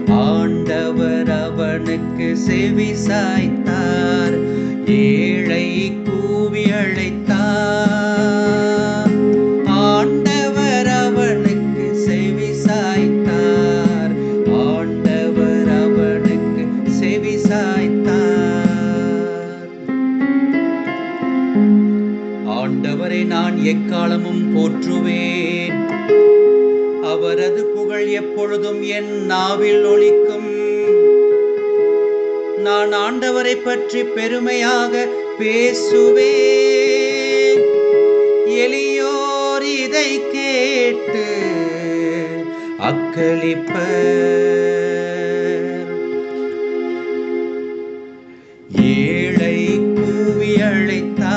ஆண்டவர் அவனுக்கு செவி சாய்த்தார். ஏழை கூவி அழைத்தார். ஆண்டவர் அவனுக்கு செவி சாய்த்தார். ஆண்டவர் அவனுக்கு செவி சாய்த்தார். ஆண்டவரை நான் எக்காலமும் போற்றுவேன். அவரது புகழ் எப்பொழுதும் என் நாவில் ஒலிக்கும். நான் ஆண்டவரை பற்றி பெருமையாக பேசுவேன். எளியோர் இதை கேட்டு அக்களிப்பர். ஏழை கூவி அழைத்தார்.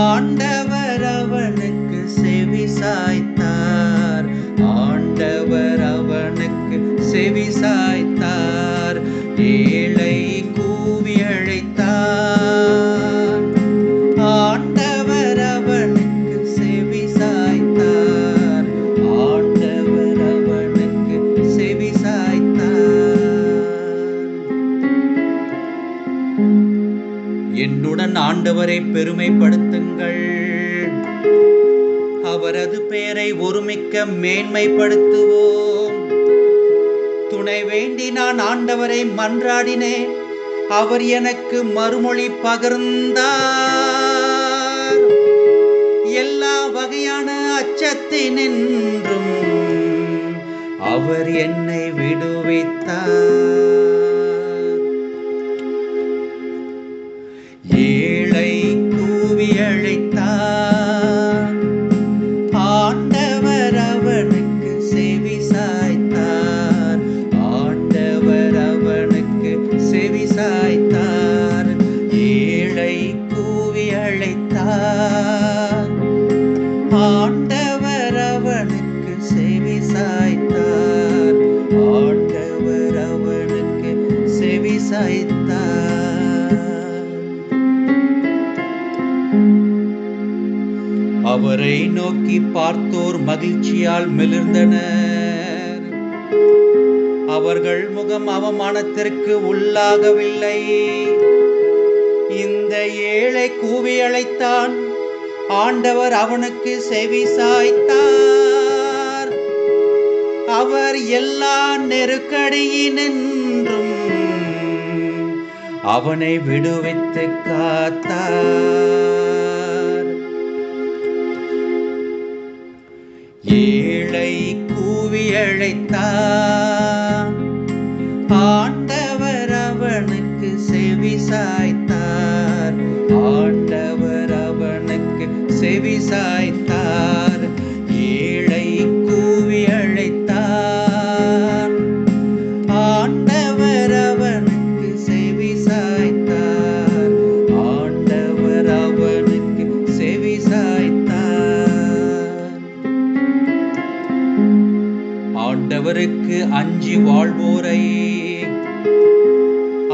ஆண்டவர் அவனுக்கு செவி சாய்த்தார். ஆண்டவர் அவனுக்கு செவி சாய்த்தார். ஏழை கூவி அழைத்தார். ஆண்டவர் அவனுக்கு செவி சாய்த்தார். ஆண்டவர் அவனுக்கு செவி சாய்த்தார். என்னுடன் ஆண்டவரை பெருமைப்படுத்துங்கள். அவரது பெயரை ஒருமிக்க மேன்மைப்படுத்துவோம். துணை வேண்டி நான் ஆண்டவரை மன்றாடினேன். அவர் எனக்கு மறுமொழி பகிர்ந்தார். எல்லா வகையான அச்சத்தினின்றும் அவர் என்னை விடுவித்தார். ஏழை கூவி அழைத்தார். ஆண்டவர் அவனுக்கு செவி சாய்த்தார். ஆண்டவர் அவனுக்கு செவி சாய்த்தார். ஏழை கூவி அழைத்தார். ஆண்டவர் அவனுக்கு செவி சாய்த்தார். ஆண்டவர் அவனுக்கு செவி சாய்த்தார். அவரை நோக்கி பார்த்தோர் மகிழ்ச்சியால் மிளிர்ந்தனர். அவர்கள் முகம் அவமானத்திற்கு உள்ளாகவில்லை. இந்த ஏழை கூவி அழைத்தான். ஆண்டவர் அவனுக்கு செவி சாய்த்தார். அவர் எல்லா நெருக்கடியினின்றும் அவனை விடுவித்து காத்தார். ஏழை கூவி அழைத்தார். ஆண்டவர் அவனுக்கு செவி சாய்த்தார். ஆண்டவர் அவனுக்கு செவி சாய்த்தார். ஏழை கூவி அழைத்தார். ஆண்டவர் அவனுக்கு செவி சாய்த்தார். ஆண்டவர் அவனுக்கு செவி சாய்த்தார். ஆண்டவருக்கு அஞ்சி வாழ்வோரை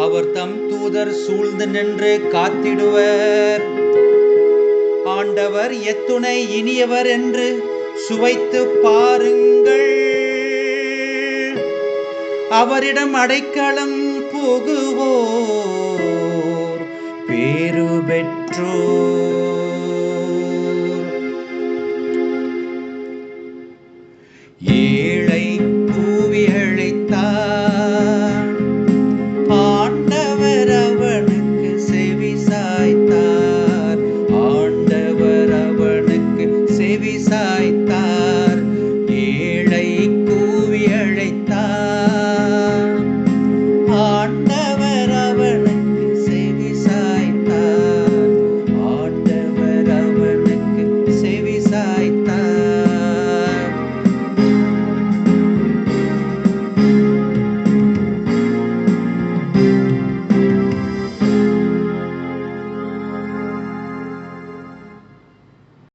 அவர் தம் தூதர் சூழ்ந்து நின்று காத்திடுவர். ஆண்டவர் எத்துணை இனியவர் என்று சுவைத்து பாருங்கள். அவரிடம் அடைக்கலம் புகுவோர் பேறு பெற்றோர்.